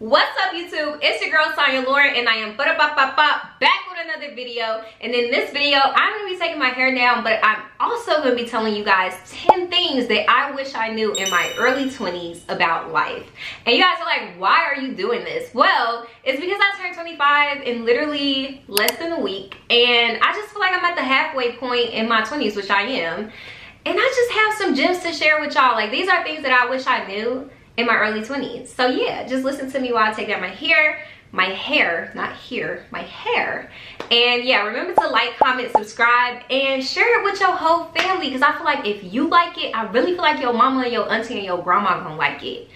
What's up, YouTube? It's your girl Sonya Lauren, and I am back with another video. And in this video, I'm gonna be taking my hair down, but I'm also gonna be telling you guys 10 things that I wish I knew in my early 20s about life. And you guys are like, why are you doing this? Well, it's because I turned 25 in literally less than a week, and I just feel like I'm at the halfway point in my 20s, which I am. And I just have some gems to share with y'all. Like, these are things that I wish I knew in my early 20s. So yeah, just listen to me while I take down my hair, not here, my hair. And yeah, remember to like, comment, subscribe, and share it with your whole family, because I feel like if you like it, I really feel like your mama and your auntie and your grandma gonna like it,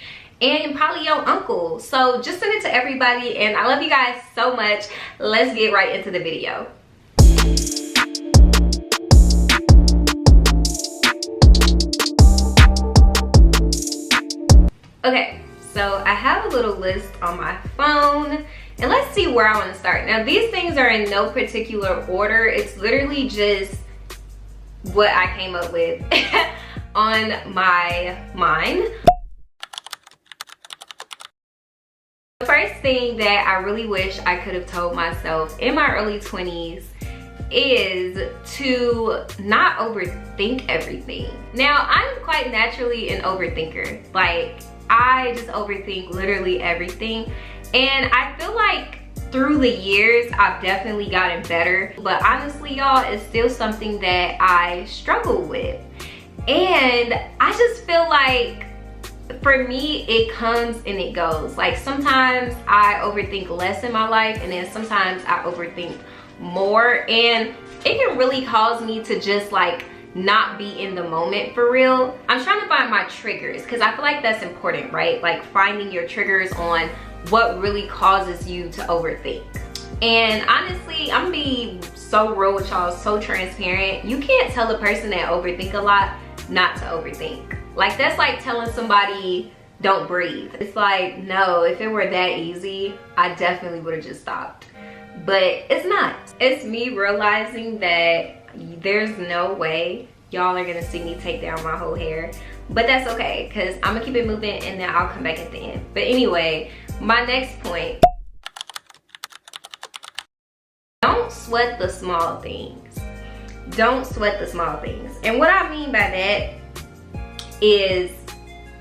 and probably your uncle. So just send it to everybody, and I love you guys so much. Let's get right into the video. Okay, so I have a little list on my phone, and let's see where I want to start. Now, these things are in no particular order. It's literally just what I came up with on my mind. The first thing that I really wish I could have told myself in my early 20s is to not overthink everything. Now, I'm quite naturally an overthinker. Like, I just overthink literally everything, and I feel like through the years I've definitely gotten better, but honestly, y'all, it's still something that I struggle with. And I just feel like for me, it comes and it goes. Like, sometimes I overthink less in my life, and then sometimes I overthink more, and it can really cause me to just like not be in the moment for real. I'm trying to find my triggers, because I feel like that's important, right? Like, finding your triggers on what really causes you to overthink. And honestly, I'm gonna be so real with y'all, so transparent. You can't tell a person that overthink a lot not to overthink. Like, that's like telling somebody don't breathe. It's like, no, if it were that easy, I definitely would have just stopped. But it's not. It's me realizing that there's no way y'all are gonna see me take down my whole hair, but that's okay, because I'm gonna keep it moving and then I'll come back at the end. But anyway, my next point: don't sweat the small things. Don't sweat the small things. And what I mean by that is,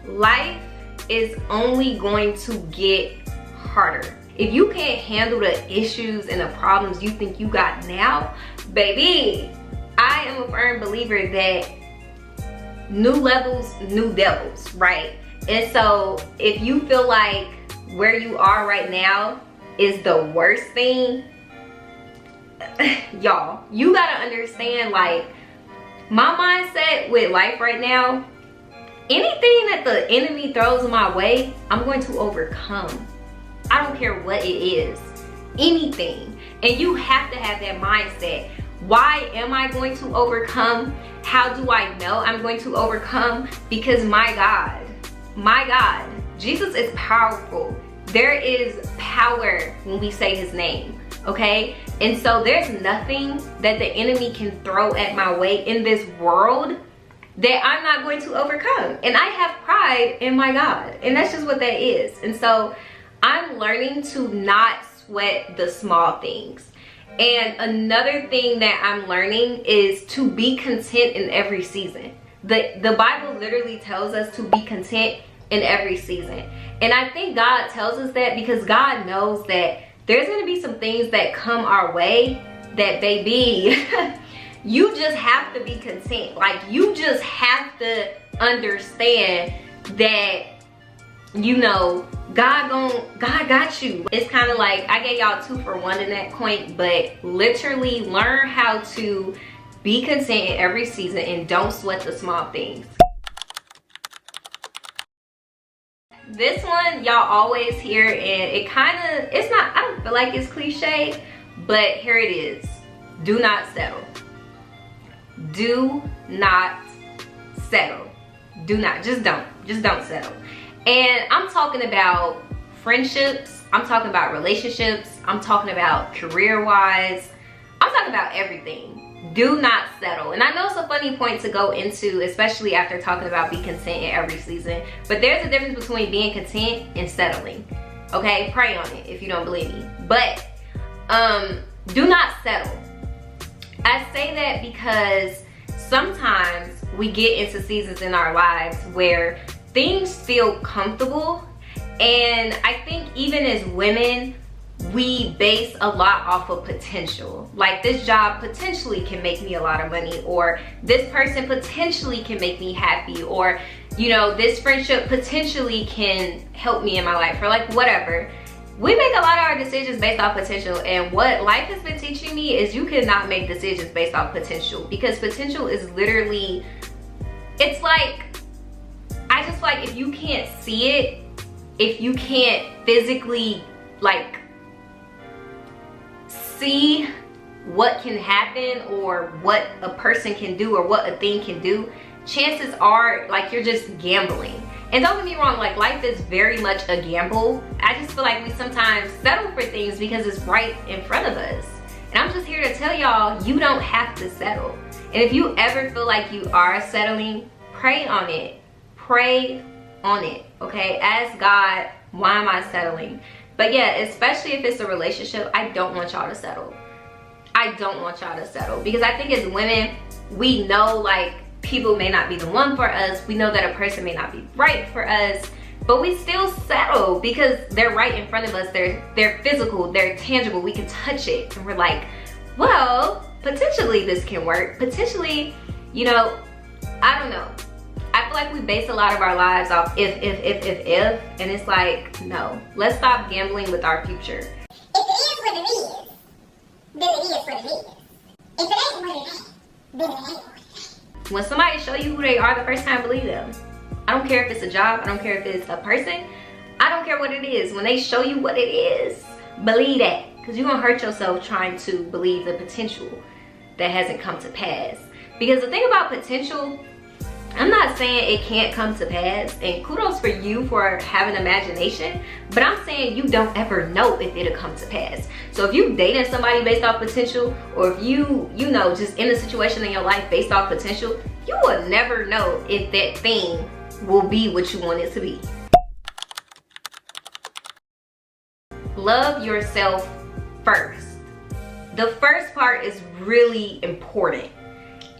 life is only going to get harder. If you can't handle the issues and the problems you think you got now, baby, I am a firm believer that new levels, new devils, right? And so if you feel like where you are right now is the worst thing, y'all, you gotta understand, like, my mindset with life right now, anything that the enemy throws my way, I'm going to overcome. I don't care what it is, anything. And you have to have that mindset. Why am I going to overcome? How do I know I'm going to overcome? Because my God, Jesus is powerful. There is power when we say his name, okay? And so there's nothing that the enemy can throw at my way in this world that I'm not going to overcome. And I have pride in my God, and that's just what that is. And so I'm learning to not sweat the small things. And another thing that I'm learning is to be content in every season. The Bible literally tells us to be content in every season. And I think God tells us that because God knows that there's gonna be some things that come our way that, baby, you just have to be content. Like, you just have to understand that, you know, God got you. It's kind of like, I gave y'all 2 for 1 in that point, but literally learn how to be content in every season and don't sweat the small things. This one y'all always hear, and it's not, I don't feel like it's cliche, but here it is: do not settle. Do not settle. Do not, just don't settle. And I'm talking about friendships, I'm talking about relationships, I'm talking about career-wise, I'm talking about everything. Do not settle. And I know it's a funny point to go into, especially after talking about be content in every season, but there's a difference between being content and settling. okay? Pray on it if you don't believe me. But do not settle. I say that because sometimes we get into seasons in our lives where things feel comfortable, and I think even as women, we base a lot off of potential. Like, this job potentially can make me a lot of money, or this person potentially can make me happy, or, you know, this friendship potentially can help me in my life, or like whatever. We make a lot of our decisions based off potential, and what life has been teaching me is you cannot make decisions based off potential, because potential is literally, it's like, I just feel like if you can't see it, if you can't physically like see what can happen or what a person can do or what a thing can do, chances are like you're just gambling. And don't get me wrong, like, life is very much a gamble. I just feel like we sometimes settle for things because it's right in front of us. And I'm just here to tell y'all, you don't have to settle. And if you ever feel like you are settling, pray on it. Pray on it, okay? Ask God, why am I settling? But yeah, especially if it's a relationship, I don't want y'all to settle. I don't want y'all to settle, because I think as women, we know like people may not be the one for us. We know that a person may not be right for us, but we still settle because they're right in front of us. They're physical, they're tangible, we can touch it. And we're like, well, potentially this can work. Potentially, you know, I don't know. I feel like we base a lot of our lives off if, and it's like, no. Let's stop gambling with our future. If it is what it is, then it is what it is. If it ain't what it ain't, then it ain't what it ain't. When somebody show you who they are the first time, believe them. I don't care if it's a job, I don't care if it's a person, I don't care what it is. When they show you what it is, believe that. Because you're gonna hurt yourself trying to believe the potential that hasn't come to pass. Because the thing about potential, I'm not saying it can't come to pass, and kudos for you for having imagination, but I'm saying you don't ever know if it'll come to pass. So if you dating somebody based off potential, or if you know, just in a situation in your life based off potential, you will never know if that thing will be what you want it to be. Love yourself first. The first part is really important.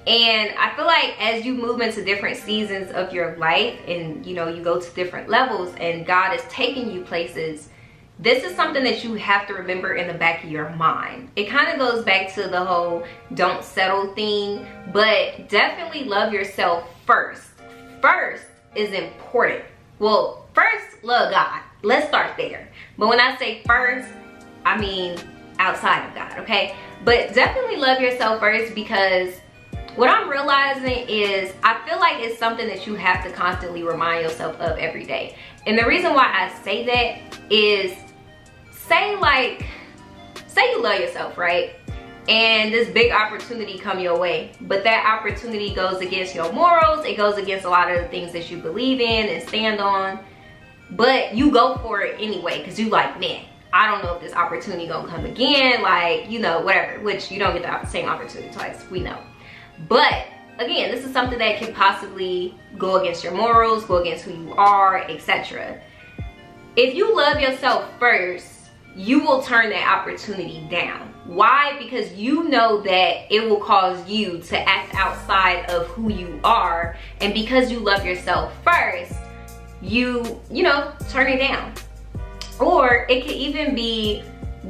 And I feel like as you move into different seasons of your life, and you know, you go to different levels and God is taking you places, this is something that you have to remember in the back of your mind. It kind of goes back to the whole don't settle thing, but definitely love yourself first. First is important. Well, first, love God. Let's start there. But when I say first, I mean outside of God, okay? But definitely love yourself first, because what I'm realizing is I feel like it's something that you have to constantly remind yourself of every day. And the reason why I say that is, say you love yourself, right? And this big opportunity come your way, but that opportunity goes against your morals. It goes against a lot of the things that you believe in and stand on, but you go for it anyway because you like, man, I don't know if this opportunity gonna come again, like, you know, whatever, which you don't get the same opportunity twice, we know. But again, this is something that can possibly go against your morals, go against who you are, etc. If you love yourself first, you will turn that opportunity down. Why? Because you know that it will cause you to act outside of who you are, and because you love yourself first, you know, turn it down. Or it could even be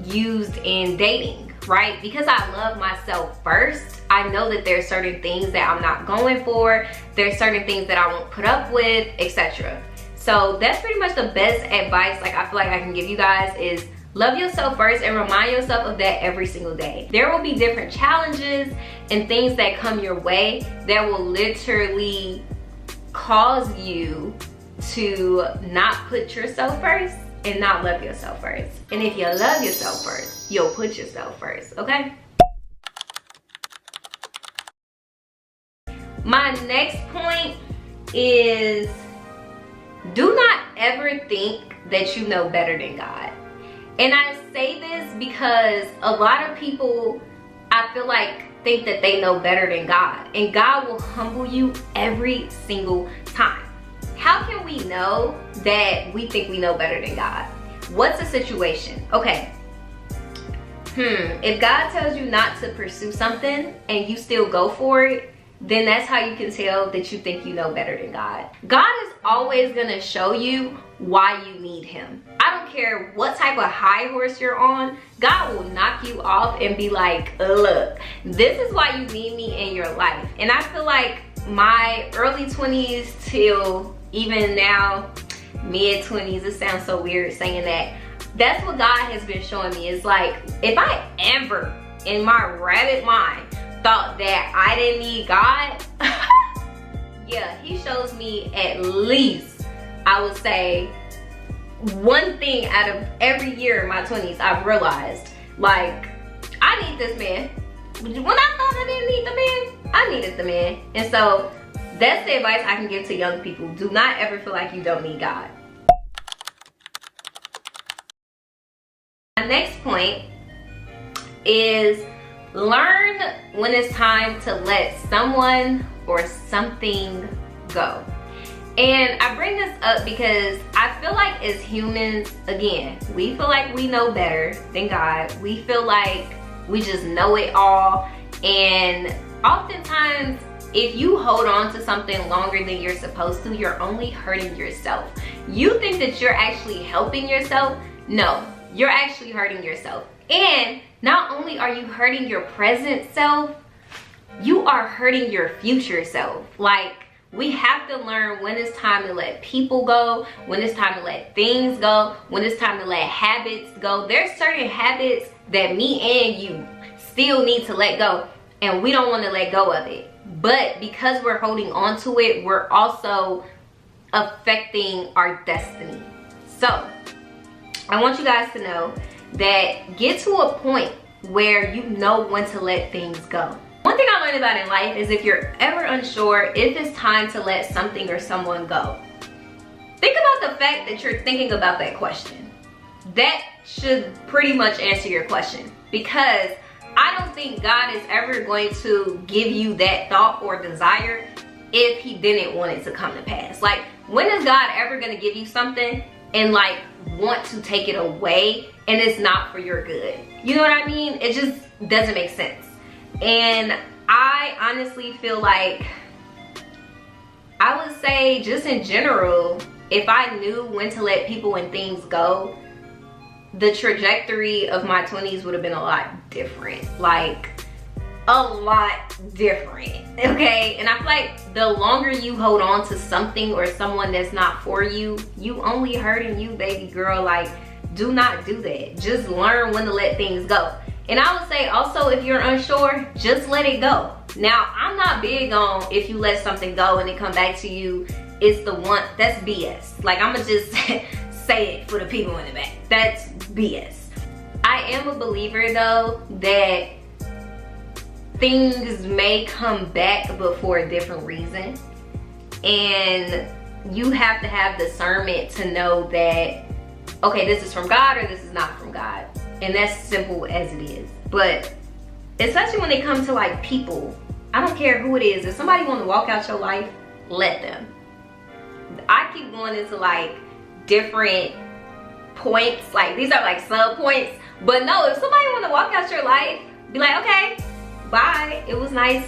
used in dating, right? Because I love myself first, I know that there's certain things that I'm not going for, there's certain things that I won't put up with, etc. So that's pretty much the best advice like I feel like I can give you guys is love yourself first and remind yourself of that every single day. There will be different challenges and things that come your way that will literally cause you to not put yourself first and not love yourself first. And if you love yourself first, you'll put yourself first, okay? My next point is, do not ever think that you know better than God. And I say this because a lot of people, I feel like, think that they know better than God. And God will humble you every single time. How can we know that we think we know better than God? What's the situation? Okay. If God tells you not to pursue something and you still go for it, then that's how you can tell that you think you know better than God. God is always gonna show you why you need him. I don't care what type of high horse you're on, God will knock you off and be like, look, this is why you need me in your life. And I feel like my early 20s till even now, mid 20s, it sounds so weird saying that. That's what God has been showing me. It's like, if I ever in my rabbit mind thought that I didn't need God, yeah, he shows me at least, I would say, one thing out of every year in my 20s I've realized, like, I need this man. When I thought I didn't need the man, I needed the man. And so that's the advice I can give to young people. Do not ever feel like you don't need God. My next point is learn when it's time to let someone or something go. And I bring this up because I feel like as humans, again, we feel like we know better than God. We feel like we just know it all. And oftentimes, if you hold on to something longer than you're supposed to, you're only hurting yourself. You think that you're actually helping yourself? No, you're actually hurting yourself. And not only are you hurting your present self, you are hurting your future self. Like, we have to learn when it's time to let people go, when it's time to let things go, when it's time to let habits go. There's certain habits that me and you still need to let go, and we don't want to let go of it. But because we're holding on to it, we're also affecting our destiny. So I want you guys to know that get to a point where you know when to let things go. One thing I learned about in life is if you're ever unsure if it's time to let something or someone go, think about the fact that you're thinking about that question. That should pretty much answer your question, because I don't think God is ever going to give you that thought or desire if he didn't want it to come to pass. Like, when is God ever going to give you something and like want to take it away and it's not for your good? You know what I mean? It just doesn't make sense. And I honestly feel like, I would say just in general, if I knew when to let people and things go, the trajectory of my 20s would have been a lot different. Like, a lot different, okay? And I feel like the longer you hold on to something or someone that's not for you, you only hurting you, baby girl. Like, do not do that. Just learn when to let things go. And I would say also, if you're unsure, just let it go. Now, I'm not big on if you let something go and it come back to you, it's the one. That's BS. Like, I'm gonna just say it for the people in the back. That's BS. I am a believer though that things may come back but for a different reason. And you have to have discernment to know that, okay, this is from God or this is not from God. And that's simple as it is. But especially when it comes to like people, I don't care who it is. If somebody want to walk out your life, let them. I keep going into like different points. Like, these are like sub points. But no, if somebody want to walk out your life, be like, okay, bye. It was nice,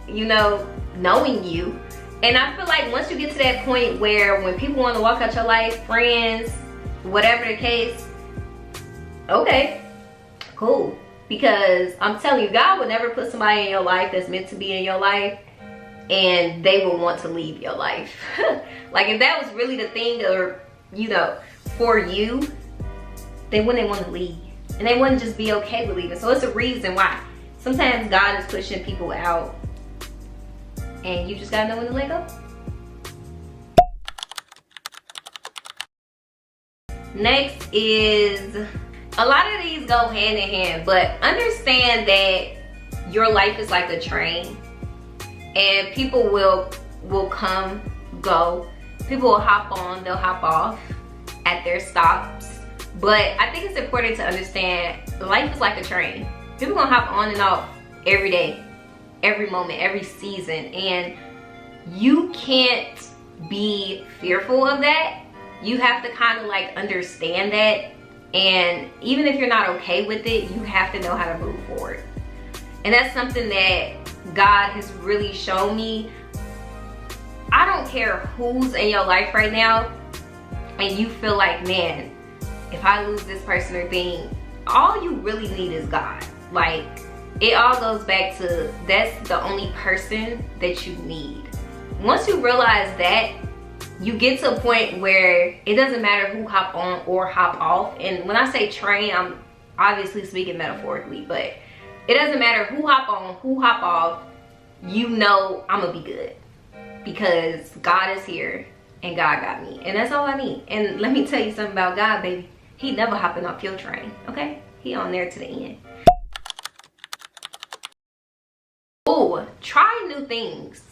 you know, knowing you. And I feel like once you get to that point where when people want to walk out your life, friends, whatever the case, okay, cool. Because I'm telling you, God would never put somebody in your life that's meant to be in your life and they will want to leave your life. Like, if that was really the thing, or, you know, for you, they wouldn't want to leave. And they wouldn't just be okay with leaving. So it's a reason why. Sometimes God is pushing people out and you just gotta know when to let go. Next is, a lot of these go hand in hand, but understand that your life is like a train and people will come, go. People will hop on, they'll hop off at their stops. But I think it's important to understand life is like a train. People gonna hop on and off every day, every moment, every season. And you can't be fearful of that you have to kind of like understand that. And even if you're not okay with it, you have to know how to move forward. And that's something that God has really shown me. I don't care who's in your life right now and you feel like, man, if I lose this person or thing, all you really need is God. Like, it all goes back to, that's the only person that you need. Once you realize that, you get to a point where it doesn't matter who hop on or hop off. And when I say train, I'm obviously speaking metaphorically, but it doesn't matter who hop on, who hop off, you know I'm gonna be good. Because God is here and God got me. And that's all I need. And let me tell you something about God, baby. He never hopping off your train, okay? He on there to the end. Ooh, try new things.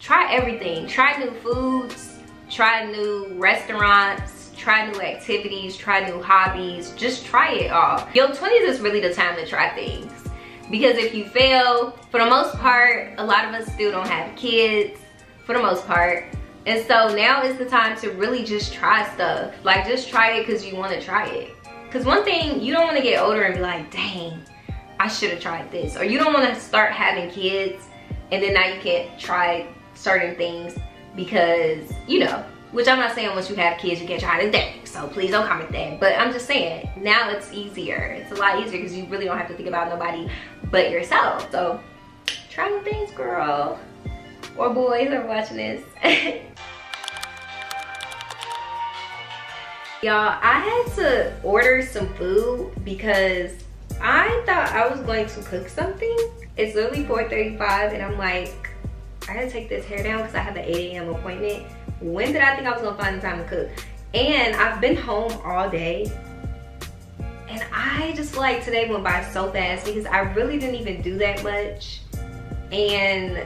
Try everything. Try new foods. Try new restaurants. Try new activities. Try new hobbies. Just try it all. Your 20s is really the time to try things. Because if you fail, for the most part, a lot of us still don't have kids. For the most part. And so now is the time to really just try stuff. Like, just try it because you want to try it. Because one thing, you don't want to get older and be like, dang, I should have tried this. Or you don't want to start having kids and then now you can't try certain things because, you know, which I'm not saying once you have kids you can't try anything, so please don't comment that. But I'm just saying, now it's easier. It's a lot easier because you really don't have to think about nobody but yourself. So try new things, girl. Or boys are watching this. Y'all, I had to order some food because I thought I was going to cook something. It's literally 4:35 and I'm like, I gotta take this hair down because I have an 8 a.m. appointment. When did I think I was gonna find the time to cook? And I've been home all day. And I just feel like today went by so fast because I really didn't even do that much. And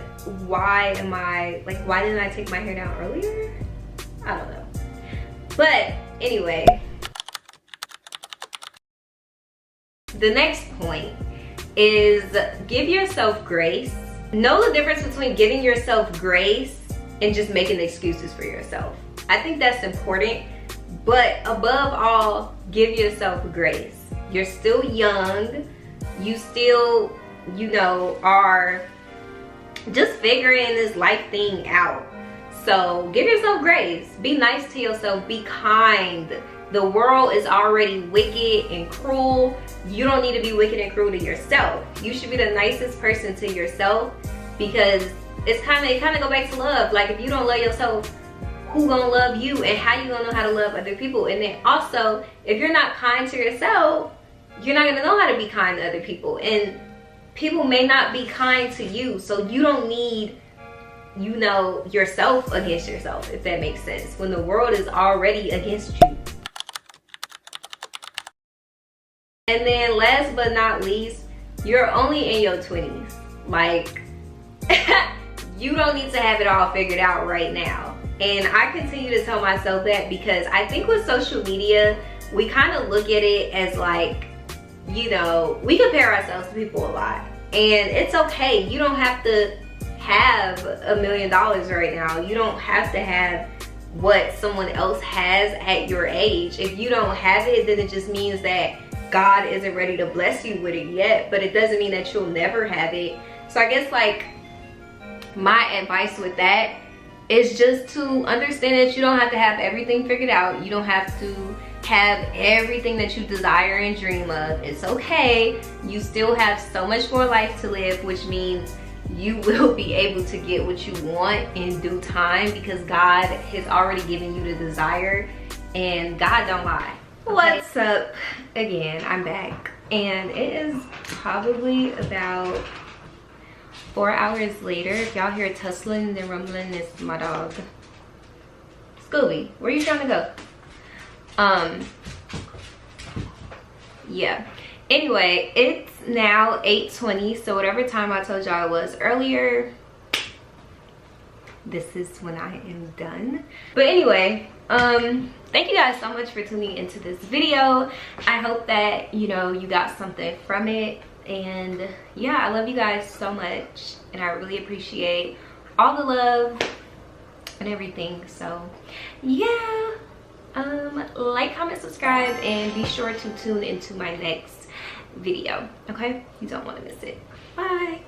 why didn't I take my hair down earlier? I don't know. But anyway, the next point is give yourself grace. Know the difference between giving yourself grace and just making excuses for yourself. I think that's important, but above all, give yourself grace. You're still young. You still, you know, are just figuring this life thing out. So give yourself grace. Be nice to yourself. Be kind. The world is already wicked and cruel. You don't need to be wicked and cruel to yourself. You should be the nicest person to yourself because it kind of go back to love. Like, if you don't love yourself, who gonna love you, and how you gonna know how to love other people? And then also, if you're not kind to yourself, you're not gonna know how to be kind to other people, and people may not be kind to you. So you don't need, you know, yourself against yourself, if that makes sense, when the world is already against you. And then last but not least, you're only in your 20s. Like, you don't need to have it all figured out right now. And I continue to tell myself that because I think with social media, we kind of look at it as like, you know, we compare ourselves to people a lot. And it's okay. You don't have to have $1 million right now. You don't have to have what someone else has at your age. If you don't have it, then it just means that God isn't ready to bless you with it yet, but it doesn't mean that you'll never have it. So I guess like my advice with that is just to understand that you don't have to have everything figured out. You don't have to have everything that you desire and dream of. It's okay. You still have so much more life to live, which means you will be able to get what you want in due time because God has already given you the desire and God don't lie. Okay. What's up? Again, I'm back and it is probably about 4 hours later. If y'all hear tussling and rumbling, it's my dog. Scooby, where you trying to go? Yeah. Anyway, it's now 8:20, so whatever time I told y'all it was earlier, this is when I am done. But anyway, thank you guys so much for tuning into this video. I hope that, you know, you got something from it. And yeah, I love you guys so much and I really appreciate all the love and everything. So yeah, Like, comment, subscribe, and be sure to tune into my next video. Okay, you don't want to miss it. Bye.